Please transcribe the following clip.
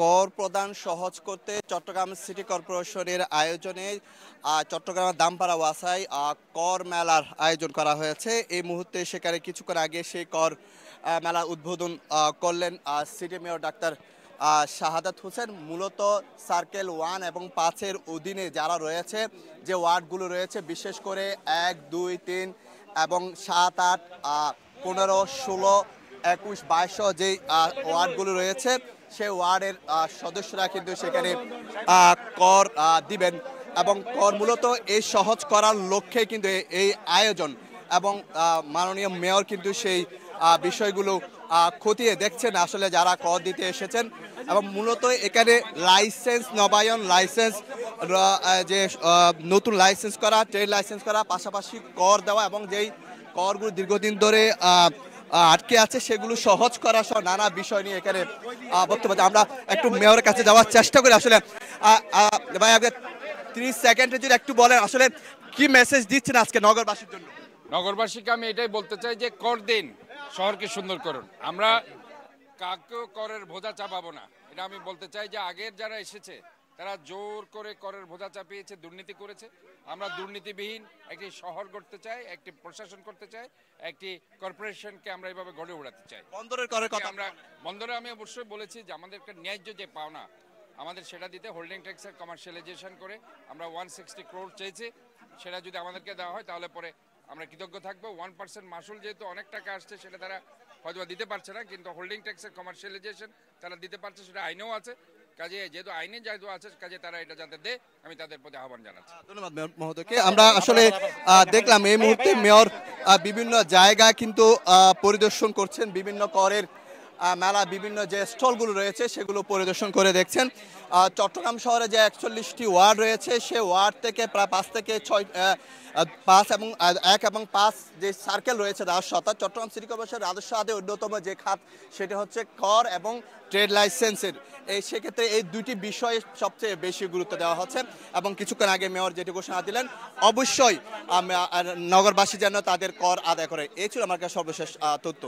কর প্রদান সহজ করতে চট্টগ্রাম সিটি কর্পোরেশনের আয়োজনে চট্টগ্রামের দামপাড়া ওয়াসায় কর মেলার আয়োজন করা হয়েছে। এই মুহূর্তে সেখানে কিছুক্ষণ আগে সেই কর মেলার উদ্বোধন করলেন city mayor doctor Shahadat Hossain. মূলত সার্কেল 1 এবং 5-এর অধীনে যারা রয়েছে, যে ওয়ার্ডগুলো রয়েছে, বিশেষ করে 1, 2, 3 এবং 7, 8, 15, 16, 21, 22 যেই ওয়ার্ডগুলো রয়েছে, সেই ওয়ার্ডের সদস্যরা কিন্তু সেখানে কর দিবেন এবং কর মূলত এই সহজ করার লক্ষ্যে কিন্তু এই আয়োজন। এবং মাননীয় মেয়র কিন্তু সেই বিষয়গুলো খতিয়ে দেখছেন আসলে যারা কর দিতে এসেছেন। এবং মূলত এখানে লাইসেন্স নবায়ন, লাইসেন্স যে নতুন লাইসেন্স করা, ট্রেড লাইসেন্স করা, পাশাপাশি কর দেওয়া এবং যেই করগুলো দীর্ঘদিন ধরে আটকে আছে সেগুলো সহজ করা সহ নানা বিষয় নিয়ে এখানে বক্তব্য। আমরা একটু মেয়রের কাছে যাওয়ার চেষ্টা করি। আসলে ভাই, আগে 30 সেকেন্ডে যদি একটু বলেন আসলে কি মেসেজ দিচ্ছেন আজকে নগরবাসীর জন্য? নগরবাসীকে আমি এটাই বলতে চাই যে কর দিন, শহরকে সুন্দর করুন। আমরা কাকেও করের বোঝা চাপাবো না, এটা আমি বলতে চাই। যে আগের যারা এসেছে তারা জোর করে করের বোঝা চাপিয়েছে, দুর্নীতি করেছে। আমরা দুর্নীতিবিহীন একটি শহর গড়তে চাই, একটি প্রশাসন করতে চাই, একটি কর্পোরেশনকে আমরা এইভাবে গড়ে উড়াতে চাই। বন্দরের করের কথা আমরা বন্দরে আমি অবশ্যই বলেছি যে আমাদেরকে ন্যায্য যে পাওনা আমাদের সেটা দিতে, হোল্ডিং ট্যাক্সের কমার্শিয়ালাইজেশন করে আমরা 160 crore চেয়েছি। সেটা যদি আমাদেরকে দেওয়া হয় তাহলে পরে আমরা কৃতজ্ঞ থাকবো। 1% মাসুল যেহেতু অনেক টাকা আসছে, সেটা তারা হয়তো দিতে পারছে না, কিন্তু হোল্ডিং ট্যাক্সের কমার্শিয়ালাইজেশন তারা দিতে পারছে, সেটা আইনেও আছে। কাজে যেহেতু আইনে যেহেতু আছে, কাজে তারা এটা যাতে দেয়, আমি তাদের প্রতি আহ্বান জানাচ্ছি। ধন্যবাদ মেয়র মহোদয়কে। আমরা আসলে দেখলাম এই মুহূর্তে মেয়র বিভিন্ন জায়গা কিন্তু পরিদর্শন করছেন, বিভিন্ন করের মেলা, বিভিন্ন যে স্টলগুলো রয়েছে সেগুলো পরিদর্শন করে দেখছেন। চট্টগ্রাম শহরে যে 41টি ওয়ার্ড রয়েছে, সে ওয়ার্ড থেকে প্রায় 5 থেকে 6, 5 এবং 1 এবং 5 যে সার্কেল রয়েছে রাজস্ব, অর্থাৎ চট্টগ্রাম সিটি কর্পোরেশনের রাজস্ব আদায়ে অন্যতম যে খাত সেটা হচ্ছে কর এবং ট্রেড লাইসেন্সের। সেক্ষেত্রে এই দুটি বিষয়ে সবচেয়ে বেশি গুরুত্ব দেওয়া হচ্ছে। এবং কিছুক্ষণ আগে মেয়র যেটি ঘোষণা দিলেন, অবশ্যই নগরবাসী যেন তাদের কর আদায় করে। এই ছিল আমার কাছে সর্বশেষ তথ্য।